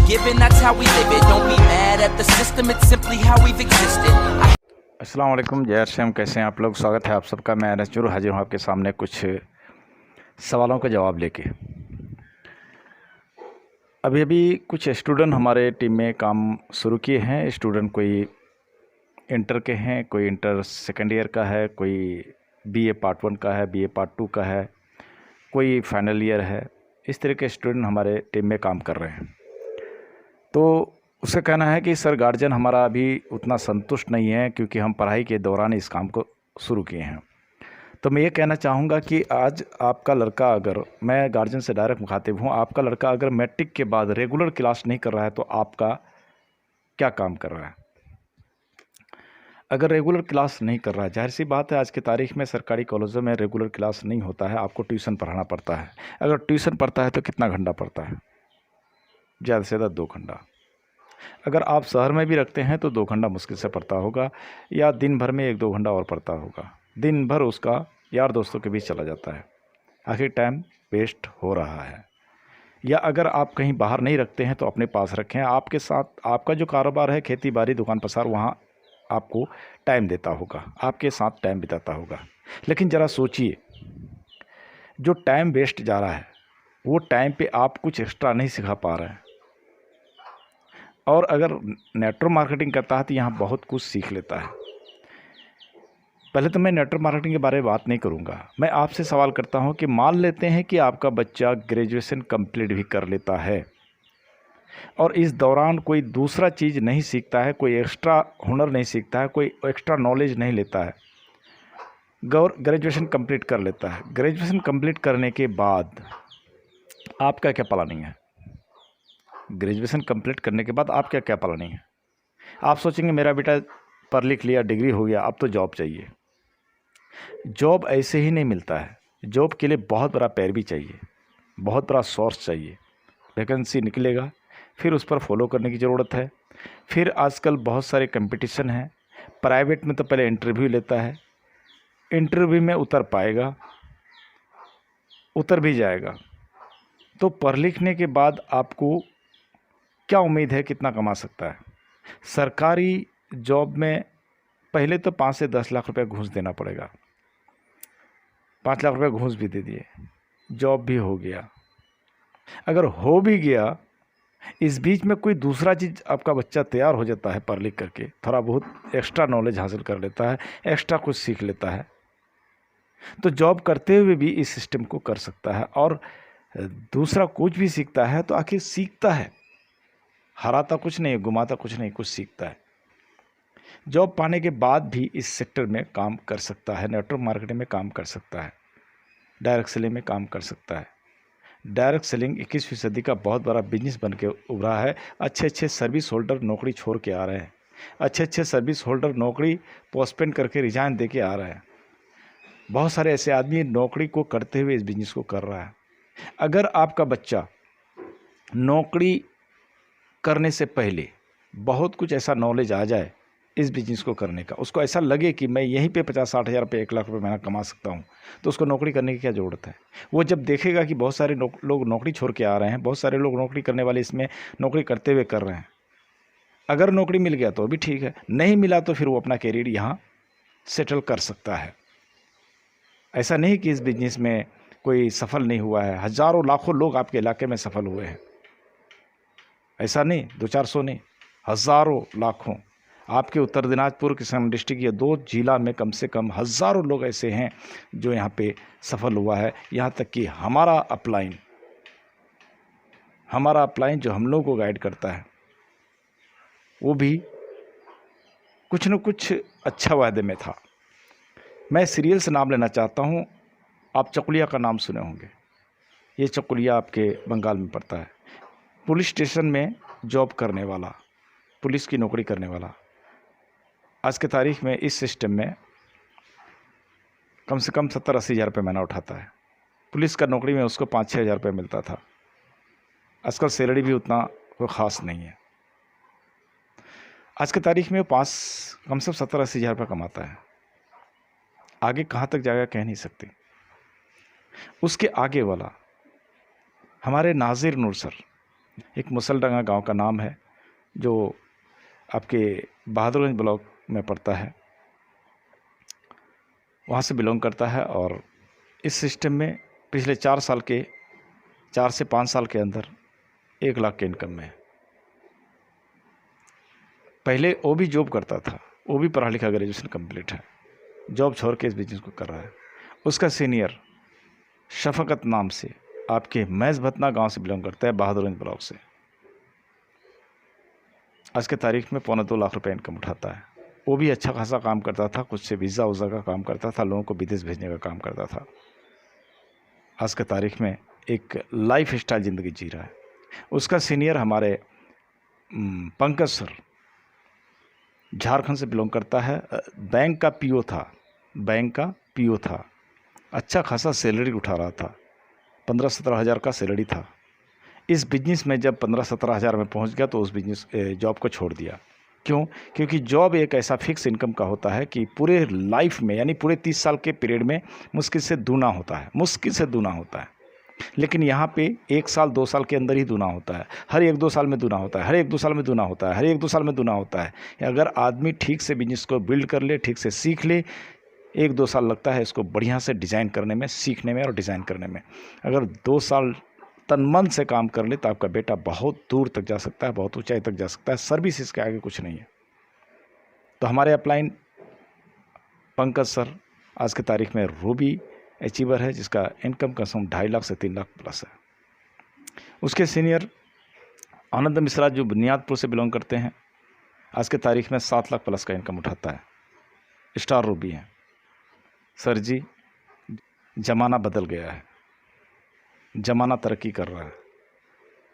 given, that's how we live it. Don't be mad at the system, it's simply how we've existed. अस्सलाम वालेकुम, जय श्याम। कैसे हैं आप लोग? स्वागत है आप सबका। मैं अनस जरूर हाजिर हूँ आपके सामने कुछ सवालों का जवाब लेके। अभी अभी कुछ स्टूडेंट हमारे टीम में काम शुरू किए हैं। स्टूडेंट कोई इंटर के हैं, कोई इंटर सेकेंड ईयर का है, कोई बीए पार्ट 1 का है, बीए पार्ट 2 का है, कोई फाइनल ईयर है। इस तरह के स्टूडेंट हमारे टीम में काम कर रहे हैं। तो उसका कहना है कि सर गार्जियन हमारा अभी उतना संतुष्ट नहीं है क्योंकि हम पढ़ाई के दौरान इस काम को शुरू किए हैं। तो मैं ये कहना चाहूँगा कि आज आपका लड़का, अगर मैं गार्जियन से डायरेक्ट मुखातिब हूँ, आपका लड़का अगर मैट्रिक के बाद रेगुलर क्लास नहीं कर रहा है तो आपका क्या काम कर रहा है? अगर रेगुलर क्लास नहीं कर रहा है, जाहिर सी बात है आज की तारीख में सरकारी कॉलेजों में रेगुलर क्लास नहीं होता है, आपको ट्यूशन पढ़ाना पड़ता है। अगर ट्यूशन पढ़ता है तो कितना घंटा पढ़ता है? ज़्यादा से ज़्यादा 2 घंटा। अगर आप शहर में भी रखते हैं तो 2 घंटा मुश्किल से पढ़ता होगा, या दिन भर में 1-2 घंटा और पढ़ता होगा। दिन भर उसका यार दोस्तों के बीच चला जाता है, आखिर टाइम वेस्ट हो रहा है। या अगर आप कहीं बाहर नहीं रखते हैं तो अपने पास रखें। आपके साथ आपका जो कारोबार है, खेती बाड़ी, दुकान पसार, वहाँ आपको टाइम देता होगा, आपके साथ टाइम बिताता होगा। लेकिन ज़रा सोचिए, जो टाइम वेस्ट जा रहा है वो टाइम पे आप कुछ एक्स्ट्रा नहीं सिखा पा रहे हैं। और अगर नेटवर्क मार्केटिंग करता है तो यहाँ बहुत कुछ सीख लेता है। पहले तो मैं नेटवर्क मार्केटिंग के बारे में बात नहीं करूँगा। मैं आपसे सवाल करता हूँ कि मान लेते हैं कि आपका बच्चा ग्रेजुएशन कंप्लीट भी कर लेता है और इस दौरान कोई दूसरा चीज़ नहीं सीखता है, कोई एक्स्ट्रा हुनर नहीं सीखता है, कोई एक्स्ट्रा नॉलेज नहीं लेता है, ग्रेजुएशन कंप्लीट कर लेता है। ग्रेजुएशन कंप्लीट करने के बाद आपका क्या प्लानिंग है? ग्रेजुएशन कंप्लीट करने के बाद आपका क्या प्लानिंग है? आप सोचेंगे मेरा बेटा पढ़ लिख लिया, डिग्री हो गया, अब तो जॉब चाहिए। जॉब ऐसे ही नहीं मिलता है। जॉब के लिए बहुत बड़ा पैरवी चाहिए, बहुत बड़ा सोर्स चाहिए। वैकेंसी निकलेगा, फिर उस पर फॉलो करने की ज़रूरत है। फिर आजकल बहुत सारे कंपटीशन हैं। प्राइवेट में तो पहले इंटरव्यू लेता है, इंटरव्यू में उतर पाएगा, उतर भी जाएगा तो पढ़ लिखने के बाद आपको क्या उम्मीद है कितना कमा सकता है? सरकारी जॉब में पहले तो 5 से 10 लाख रुपए घूस देना पड़ेगा। 5 लाख रुपए घूस भी दे दिए, जॉब भी हो गया। अगर हो भी गया, इस बीच में कोई दूसरा चीज़ आपका बच्चा तैयार हो जाता है, पढ़ लिख करके थोड़ा बहुत एक्स्ट्रा नॉलेज हासिल कर लेता है, एक्स्ट्रा कुछ सीख लेता है, तो जॉब करते हुए भी इस सिस्टम को कर सकता है। और दूसरा कुछ भी सीखता है तो आखिर सीखता है, हराता कुछ नहीं, घुमाता कुछ नहीं, कुछ सीखता है। जॉब पाने के बाद भी इस सेक्टर में काम कर सकता है, नेटवर्क मार्केटिंग में काम कर सकता है, डायरेक्ट सेलिंग में काम कर सकता है। डायरेक्ट सेलिंग 21वीं सदी का बहुत बड़ा बिजनेस बन के उभरा है। अच्छे अच्छे सर्विस होल्डर नौकरी छोड़ के आ रहे हैं, अच्छे अच्छे सर्विस होल्डर नौकरी पोस्टपोन करके रिजाइन दे के आ रहे हैं। बहुत सारे ऐसे आदमी नौकरी को करते हुए इस बिजनेस को कर रहा है। अगर आपका बच्चा नौकरी करने से पहले बहुत कुछ ऐसा नॉलेज आ जाए इस बिजनेस को करने का, उसको ऐसा लगे कि मैं यहीं पे 50-60 हज़ार रुपये, 1 लाख रुपये महीना कमा सकता हूँ, तो उसको नौकरी करने की क्या ज़रूरत है? वो जब देखेगा कि बहुत सारे लोग नौकरी छोड़ के आ रहे हैं, बहुत सारे लोग नौकरी करने वाले इसमें नौकरी करते हुए कर रहे हैं, अगर नौकरी मिल गया तो भी ठीक है, नहीं मिला तो फिर वो अपना कैरियर यहाँ सेटल कर सकता है। ऐसा नहीं कि इस बिजनेस में कोई सफल नहीं हुआ है। हज़ारों लाखों लोग आपके इलाके में सफल हुए हैं। ऐसा नहीं 200-400 नहीं, हज़ारों लाखों। आपके उत्तर दिनाजपुर किसान डिस्ट्रिक्ट या 2 जिला में कम से कम हज़ारों लोग ऐसे हैं जो यहाँ पे सफल हुआ है। यहाँ तक कि हमारा अपलाइन जो हम लोगों को गाइड करता है, वो भी कुछ न कुछ अच्छा वायदे में था। मैं सीरियल से नाम लेना चाहता हूँ। आप चकुलिया का नाम सुने होंगे। ये चकुलिया आपके बंगाल में पड़ता है। पुलिस स्टेशन में जॉब करने वाला, पुलिस की नौकरी करने वाला, आज के तारीख में इस सिस्टम में कम से कम 70-80 हज़ार रुपये महीना उठाता है। पुलिस का नौकरी में उसको 5-6 हज़ार रुपये मिलता था। आजकल सैलरी भी उतना कोई ख़ास नहीं है। आज की तारीख में कम से कम 70-80 हज़ार रुपये कमाता है। आगे कहाँ तक जाएगा कह नहीं सकते। उसके आगे वाला हमारे नाज़िर नूर सर, एक मुसलडंगा गांव का नाम है जो आपके बहादुरगंज ब्लॉक में पड़ता है, वहाँ से बिलोंग करता है। और इस सिस्टम में पिछले 4 से 5 साल के अंदर 1 लाख के इनकम में है। पहले वो भी जॉब करता था, वो भी पढ़ा लिखा ग्रेजुएशन कंप्लीट है, जॉब छोड़ के इस बिजनेस को कर रहा है। उसका सीनियर शफकत नाम से आपके मैज़ भतना गांव से बिलोंग करता है, बहादुरगंज ब्लॉक से। आज के तारीख में 1.25 लाख रुपए इनकम उठाता है। वो भी अच्छा खासा काम करता था, कुछ से वीज़ा वज़ा का काम करता था, लोगों को विदेश भेजने का काम करता था। आज के तारीख में एक लाइफ स्टाइल ज़िंदगी जी रहा है। उसका सीनियर हमारे पंकज सर झारखंड से बिलोंग करता है, बैंक का पीओ था, अच्छा खासा सैलरी उठा रहा था, 15-17 हज़ार का सैलरी था। इस बिज़नेस में जब 15-17 हज़ार में पहुंच गया तो उस बिज़नेस जॉब को छोड़ दिया। क्यों? क्योंकि जॉब एक ऐसा फिक्स इनकम का होता है कि पूरे लाइफ में, यानी पूरे 30 साल के पीरियड में मुश्किल से दूना होता है। लेकिन यहाँ पे 1 साल 2 साल के अंदर ही दूना होता है, हर 1-2 साल में दूना होता है, अगर आदमी ठीक से बिजनेस को बिल्ड कर ले, ठीक से सीख ले, 1-2 साल लगता है इसको बढ़िया से डिज़ाइन करने में, सीखने में और डिज़ाइन करने में। अगर 2 साल तन मन से काम कर ले तो आपका बेटा बहुत दूर तक जा सकता है, बहुत ऊंचाई तक जा सकता है। सर्विस इसके आगे कुछ नहीं है। तो हमारे अपलाइन पंकज सर आज की तारीख में रूबी अचीवर है, जिसका इनकम का सम 2.5 लाख से 3 लाख प्लस है। उसके सीनियर आनंद मिश्रा जो बुनियादपुर से बिलोंग करते हैं, आज के तारीख में 7 लाख प्लस का इनकम उठाता है, स्टार रूबी हैं। सर जी, ज़माना बदल गया है, ज़माना तरक्की कर रहा है,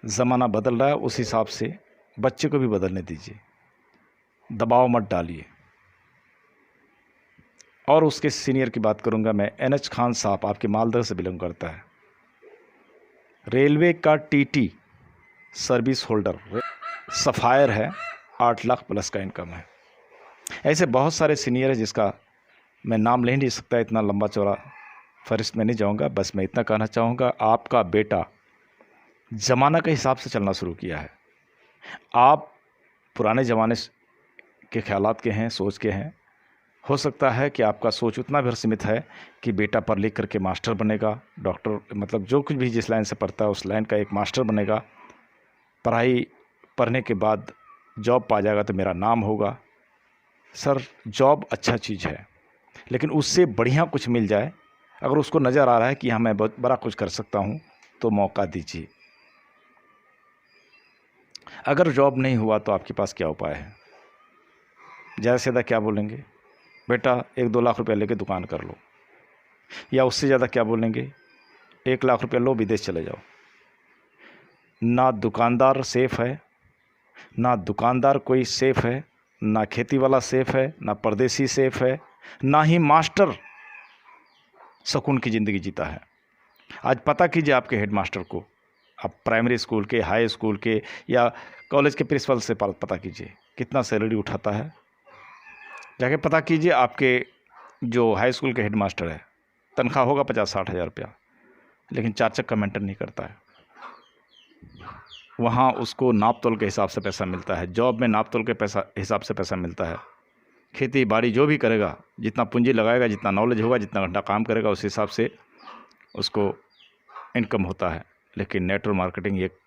ज़माना बदल रहा है, उस हिसाब से बच्चे को भी बदलने दीजिए, दबाव मत डालिए। और उसके सीनियर की बात करूंगा मैं, NH खान साहब आपके मालदह से बिलोंग करता है, रेलवे का TT सर्विस होल्डर, सफ़ायर है, 8 लाख प्लस का इनकम है। ऐसे बहुत सारे सीनियर है जिसका मैं नाम ले नहीं सकता, इतना लंबा चौड़ा फहरिस्त में नहीं जाऊंगा। बस मैं इतना कहना चाहूँगा, आपका बेटा ज़माना के हिसाब से चलना शुरू किया है। आप पुराने ज़माने के ख्यालात के हैं, सोच के हैं। हो सकता है कि आपका सोच उतना भी सीमित है कि बेटा पढ़ लिख करके मास्टर बनेगा, डॉक्टर, मतलब जो कुछ भी जिस लाइन से पढ़ता है उस लाइन का एक मास्टर बनेगा, पढ़ने के बाद जॉब पा जाएगा तो मेरा नाम होगा। सर, जॉब अच्छा चीज़ है, लेकिन उससे बढ़िया कुछ मिल जाए, अगर उसको नज़र आ रहा है कि हाँ मैं बहुत बड़ा कुछ कर सकता हूँ, तो मौका दीजिए। अगर जॉब नहीं हुआ तो आपके पास क्या उपाय है? ज़्यादा से ज़्यादा क्या बोलेंगे? बेटा 1-2 लाख रुपया लेके दुकान कर लो, या उससे ज़्यादा क्या बोलेंगे? 1 लाख रुपया लो, विदेश चले जाओ। ना दुकानदार सेफ़ है, ना दुकानदार कोई सेफ़ है, ना खेती वाला सेफ़ है, ना परदेसी सेफ़ है, ना ही मास्टर सुकून की ज़िंदगी जीता है। आज पता कीजिए आपके हेडमास्टर को, आप प्राइमरी स्कूल के, हाई स्कूल के या कॉलेज के प्रिंसिपल से पता कीजिए कितना सैलरी उठाता है। जाके पता कीजिए आपके जो हाई स्कूल के हेडमास्टर है, तनख्वाह होगा 50-60 हज़ार रुपया, लेकिन 4 चक्का मेंटेन नहीं करता है। वहाँ उसको नाप तोल के हिसाब से पैसा मिलता है, जॉब में नाप तोल के हिसाब से पैसा मिलता है। खेती बाड़ी जो भी करेगा, जितना पूंजी लगाएगा, जितना नॉलेज होगा, जितना घंटा काम करेगा, उस हिसाब से उसको इनकम होता है। लेकिन नेटवर्क मार्केटिंग एक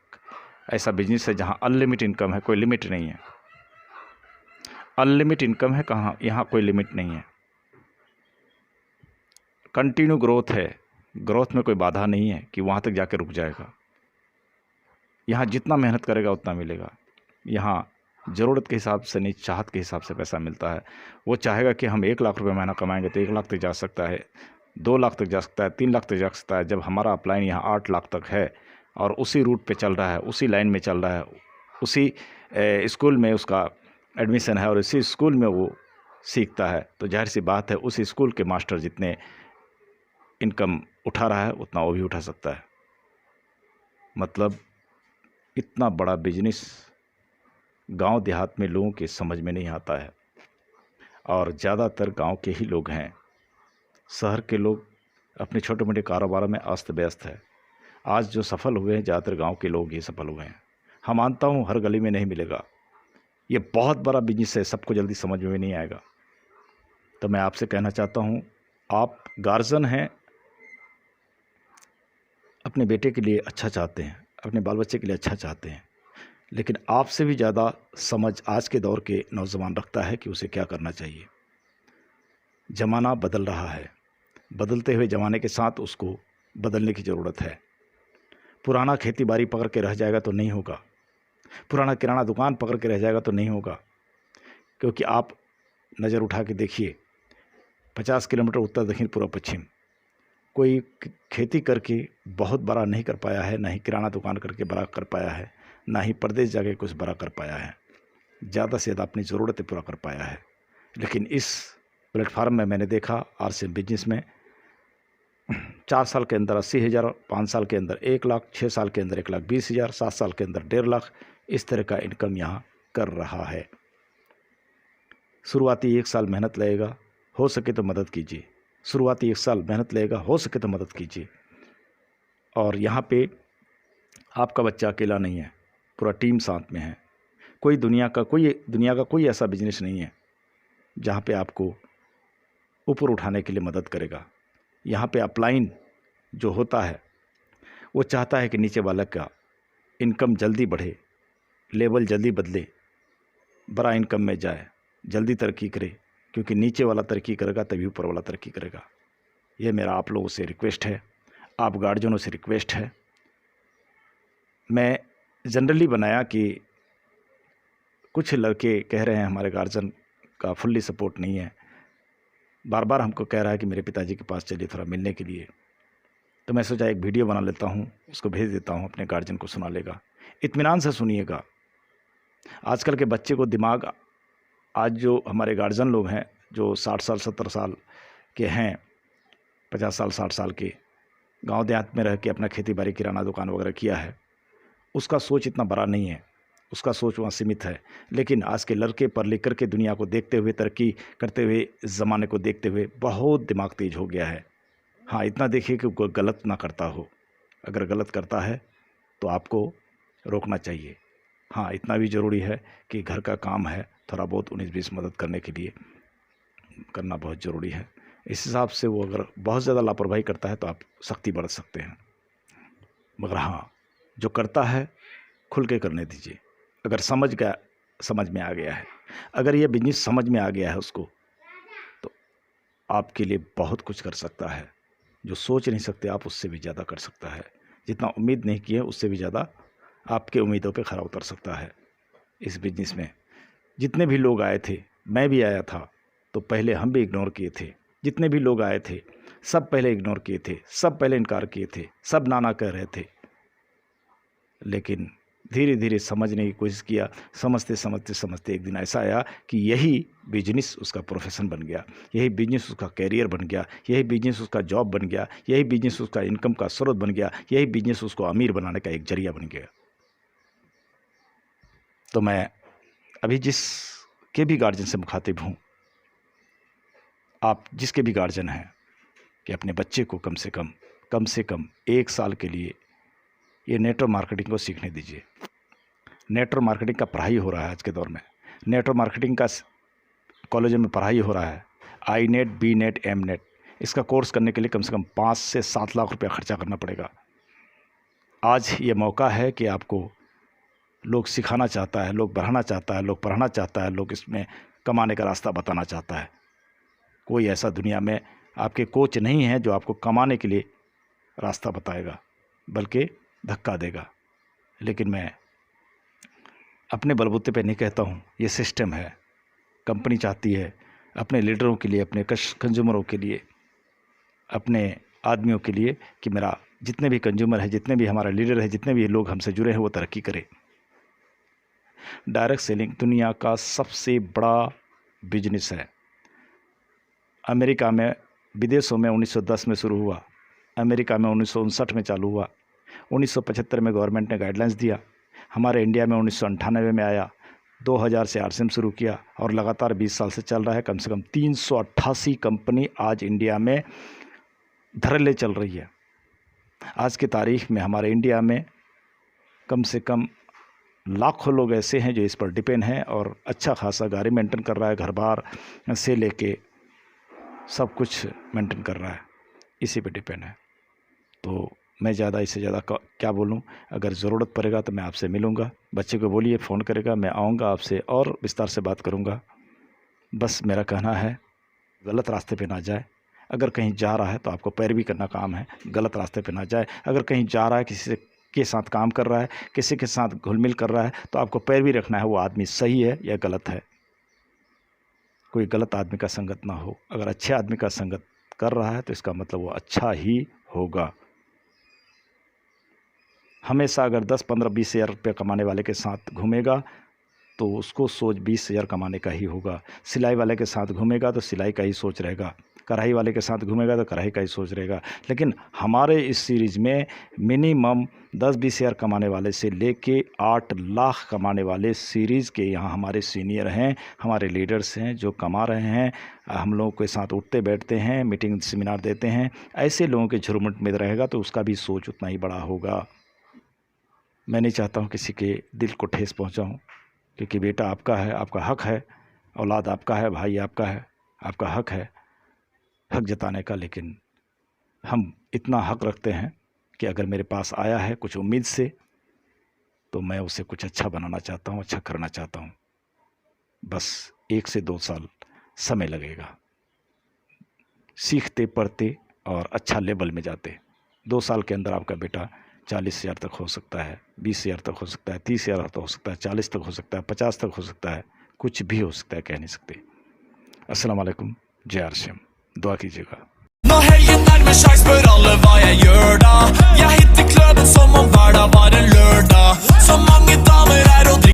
ऐसा बिजनेस है जहाँ अनलिमिटेड इनकम है, कोई लिमिट नहीं है। अनलिमिटेड इनकम है कहाँ, यहाँ कोई लिमिट नहीं है। कंटिन्यू ग्रोथ है, ग्रोथ में कोई बाधा नहीं है कि वहाँ तक जाके रुक जाएगा। यहाँ जितना मेहनत करेगा उतना मिलेगा। यहाँ ज़रूरत के हिसाब से नहीं, चाहत के हिसाब से पैसा मिलता है। वो चाहेगा कि हम 1 लाख रुपये महीना कमाएंगे तो 1 लाख तक जा सकता है, 2 लाख तक जा सकता है, 3 लाख तक जा सकता है। जब हमारा अपलाइन यहाँ 8 लाख तक है और उसी रूट पे चल रहा है, उसी लाइन में चल रहा है, उसी स्कूल में उसका एडमिशन है और इसी स्कूल में वो सीखता है, तो जाहिर सी बात है उस स्कूल के मास्टर जितने इनकम उठा रहा है उतना वो भी उठा सकता है। मतलब इतना बड़ा बिजनेस गांव देहात में लोगों के समझ में नहीं आता है, और ज़्यादातर गांव के ही लोग हैं। शहर के लोग अपने छोटे मोटे कारोबारों में अस्त व्यस्त है। आज जो सफल हुए हैं ज़्यादातर गांव के लोग ही सफल हुए हैं। हाँ, मानता हूँ हर गली में नहीं मिलेगा। ये बहुत बड़ा बिजनेस है, सबको जल्दी समझ में नहीं आएगा। तो मैं आपसे कहना चाहता हूँ, आप गार्जियन हैं, अपने बेटे के लिए अच्छा चाहते हैं, अपने बाल बच्चे के लिए अच्छा चाहते हैं, लेकिन आपसे भी ज़्यादा समझ आज के दौर के नौजवान रखता है कि उसे क्या करना चाहिए। ज़माना बदल रहा है, बदलते हुए ज़माने के साथ उसको बदलने की ज़रूरत है। पुराना खेती बाड़ी पकड़ के रह जाएगा तो नहीं होगा, पुराना किराना दुकान पकड़ के रह जाएगा तो नहीं होगा। क्योंकि आप नज़र उठा के देखिए, 50 किलोमीटर उत्तर दक्षिण पूर्व पश्चिम कोई खेती करके बहुत बड़ा नहीं कर पाया है, ना ही किराना दुकान करके बड़ा कर पाया है, ना ही प्रदेश जाके कुछ बड़ा कर पाया है। ज़्यादा से ज़्यादा अपनी ज़रूरतें पूरा कर पाया है। लेकिन इस प्लेटफार्म में मैंने देखा आरसीएम बिजनेस में 4 साल के अंदर 80,000, 5 साल के अंदर 1 लाख, 6 साल के अंदर 1,20,000, 7 साल के अंदर 1.5 लाख, इस तरह का इनकम यहाँ कर रहा है। शुरुआती 1 साल मेहनत लगेगा, हो सके तो मदद कीजिए। शुरुआती 1 साल मेहनत लगेगा, हो सके तो मदद कीजिए। और यहाँ पे आपका बच्चा अकेला नहीं है, पूरा टीम साथ में है। दुनिया का कोई ऐसा बिजनेस नहीं है जहाँ पे आपको ऊपर उठाने के लिए मदद करेगा। यहाँ पे अपलाइन जो होता है वो चाहता है कि नीचे वाला का इनकम जल्दी बढ़े, लेवल जल्दी बदले, बड़ा इनकम में जाए, जल्दी तरक्की करे, क्योंकि नीचे वाला तरक्की करेगा तभी ऊपर वाला तरक्की करेगा। ये मेरा आप लोगों से रिक्वेस्ट है, आप गार्जियनों से रिक्वेस्ट है। मैं जनरली बनाया कि कुछ लड़के कह रहे हैं हमारे गार्जियन का फुल्ली सपोर्ट नहीं है, बार बार हमको कह रहा है कि मेरे पिताजी के पास चलिए थोड़ा मिलने के लिए। तो मैं सोचा एक वीडियो बना लेता हूँ, उसको भेज देता हूँ, अपने गार्जियन को सुना लेगा। इत्मीनान से सुनिएगा। आजकल के बच्चे को दिमाग, आज जो हमारे गार्जियन लोग हैं जो 60 साल 70 साल के हैं, 50 साल 60 साल के, गांव देहात में रह के अपना खेती बाड़ी किराना दुकान वगैरह किया है, उसका सोच इतना बड़ा नहीं है, उसका सोच वहाँ सीमित है। लेकिन आज के लड़के पढ़ लिख कर के दुनिया को देखते हुए, तरक्की करते हुए ज़माने को देखते हुए बहुत दिमाग तेज हो गया है। हाँ, इतना देखिए कि कोई गलत ना करता हो, अगर गलत करता है तो आपको रोकना चाहिए। हाँ, इतना भी ज़रूरी है कि घर का काम है, थोड़ा बहुत 19-20 मदद करने के लिए करना बहुत ज़रूरी है। इस हिसाब से वो अगर बहुत ज़्यादा लापरवाही करता है तो आप सख्ती बरत सकते हैं, मगर हाँ, जो करता है खुल के करने दीजिए। अगर समझ में आ गया है, अगर ये बिजनेस समझ में आ गया है उसको, तो आपके लिए बहुत कुछ कर सकता है। जो सोच नहीं सकते आप, उससे भी ज़्यादा कर सकता है। जितना उम्मीद नहीं किए उससे भी ज़्यादा आपके उम्मीदों पे खरा उतर सकता है। इस बिजनेस में जितने भी लोग आए थे, मैं भी आया था, तो पहले हम भी इग्नोर किए थे। जितने भी लोग आए थे सब पहले इग्नोर किए थे, सब पहले इनकार किए थे, सब नाना कह रहे थे। लेकिन धीरे धीरे समझने की कोशिश किया, समझते एक दिन ऐसा आया कि यही बिजनेस उसका प्रोफेशन बन गया, यही बिजनेस उसका कैरियर बन गया, यही बिजनेस उसका जॉब बन गया, यही बिजनेस उसका इनकम का स्रोत बन गया, यही बिजनेस उसको अमीर बनाने का एक जरिया बन गया। तो मैं अभी जिसके भी गार्जियन से मुखातिब हूँ, आप जिसके भी गार्जियन हैं, कि अपने बच्चे को कम से कम 1 साल के लिए ये नेटवर्क मार्केटिंग को सीखने दीजिए। नेटवर्क मार्केटिंग का पढ़ाई हो रहा है आज के दौर में, नेटवर्क मार्केटिंग का कॉलेजों में पढ़ाई हो रहा है, INET, BNET, MNET। इसका कोर्स करने के लिए कम से कम 5 से 7 लाख रुपया खर्चा करना पड़ेगा। आज ये मौका है कि आपको लोग सिखाना चाहता है, लोग बढ़ाना चाहता है, लोग पढ़ाना चाहता है, लोग इसमें कमाने का रास्ता बताना चाहता है। कोई ऐसा दुनिया में आपके कोच नहीं है जो आपको कमाने के लिए रास्ता बताएगा, बल्कि धक्का देगा। लेकिन मैं अपने बलबूते पे नहीं कहता हूँ, ये सिस्टम है। कंपनी चाहती है अपने लीडरों के लिए, अपने कंज्यूमरों के लिए, अपने आदमियों के लिए कि मेरा जितने भी कंज्यूमर है, जितने भी हमारा लीडर है, जितने भी लोग हमसे जुड़े हैं, वो तरक्की करे। डायरेक्ट सेलिंग दुनिया का सबसे बड़ा बिजनेस है। अमेरिका में, विदेशों में 1910 में शुरू हुआ, अमेरिका में 1959 में चालू हुआ, 1975 में गवर्नमेंट ने गाइडलाइंस दिया, हमारे इंडिया में 1998 में आया, 2000 से आरसीएम शुरू किया और लगातार 20 साल से चल रहा है। कम से कम 388 कंपनी आज इंडिया में धड़ल्ले चल रही है। आज की तारीख में हमारे इंडिया में कम से कम लाखों लोग ऐसे हैं जो इस पर डिपेंड हैं और अच्छा खासा गाड़ी मेंटेन कर रहा है, घर बार से लेके सब कुछ मेंटेन कर रहा है, इसी पे डिपेंड है। तो मैं ज़्यादा इससे ज़्यादा क्या बोलूं, अगर ज़रूरत पड़ेगा तो मैं आपसे मिलूंगा। बच्चे को बोलिए फ़ोन करेगा, मैं आऊँगा आपसे और विस्तार से बात करूँगा। बस मेरा कहना है गलत रास्ते पे ना जाए। अगर कहीं जा रहा है तो आपको पैरवी करना काम है, गलत रास्ते पे ना जाए। अगर कहीं जा रहा है, किसी के साथ काम कर रहा है, किसी के साथ घुल-मिल कर रहा है, तो आपको पैरवी रखना है वो आदमी सही है या गलत है। कोई गलत आदमी का संगत ना हो। अगर अच्छे आदमी का संगत कर रहा है तो इसका मतलब वो अच्छा ही होगा। हमेशा अगर 10, 15, 20 हज़ार रुपये कमाने वाले के साथ घूमेगा तो उसको सोच 20 हज़ार कमाने का ही होगा। सिलाई वाले के साथ घूमेगा तो सिलाई का ही सोच रहेगा, कढ़ाई वाले के साथ घूमेगा तो कढ़ाई का ही सोच रहेगा। लेकिन हमारे इस सीरीज़ में मिनिमम 10-20 हज़ार कमाने वाले से लेके 8 लाख कमाने वाले सीरीज़ के यहाँ हमारे सीनियर हैं, हमारे लीडर्स हैं जो कमा रहे हैं। हम लोगों के साथ उठते बैठते हैं, मीटिंग सेमिनार देते हैं। ऐसे लोगों के झुरमुट में रहेगा तो उसका भी सोच उतना ही बड़ा होगा। मैं नहीं चाहता हूँ किसी के दिल को ठेस पहुँचाऊँ, क्योंकि बेटा आपका है, आपका हक है, औलाद आपका है, भाई आपका है, आपका हक है हक जताने का। लेकिन हम इतना हक रखते हैं कि अगर मेरे पास आया है कुछ उम्मीद से तो मैं उसे कुछ अच्छा बनाना चाहता हूँ, अच्छा करना चाहता हूँ। बस 1 से 2 साल समय लगेगा, सीखते पढ़ते और अच्छा लेवल में जाते। 2 साल के अंदर आपका बेटा 40 हज़ार तक हो सकता है, 20 हज़ार तक हो सकता है, 30 हज़ार तक हो सकता है, 40 तक हो सकता है, 50 तक हो सकता है, कुछ भी हो सकता है, कह नहीं सकते। अस्सलाम वालेकुम, जय आरसीएम, दुआ कीजिएगा। Når helgen nærmer seg, spør alle hva jeg gjør da. Jeg hitter kløben som om hverdag var en lørdag. Så mange damer er og drikker